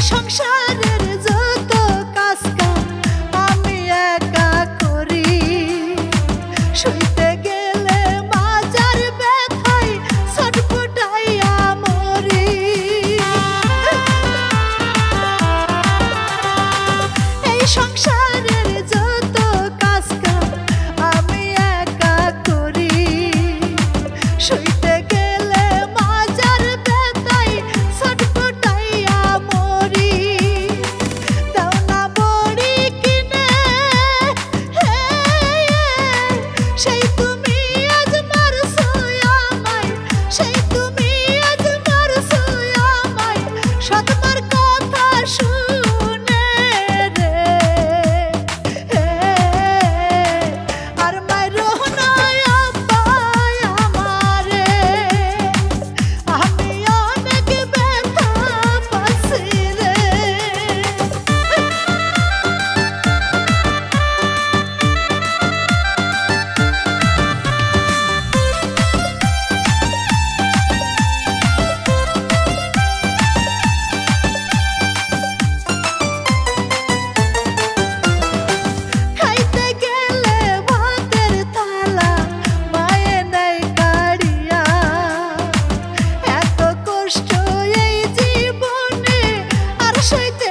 সংসারের যত কাজ কাম আমি একা করি, শুইতে গেলে মাজার ব্যথায় ছটফটাইয়া মরি। এই সংসারের যত কাজ কাম আমি একা করি, শুইতে গেলে মাজার ব্যথায় ছটফটাইয়া মরি। দাও না বড়ি কিনে সেই তুমি আজ মারছো আমায়, সেই তুমি আজ মারছো আমায় সতমার কথা শুনে রে। আর মাইরো না আব্বা আমারে, আমি অনেক ব্যথা পাচ্ছি রে। খাইতে গেলে ভাতের থালা মায়ে নাই কাড়িয়া, এত কষ্ট এই জীবনে আর সইতে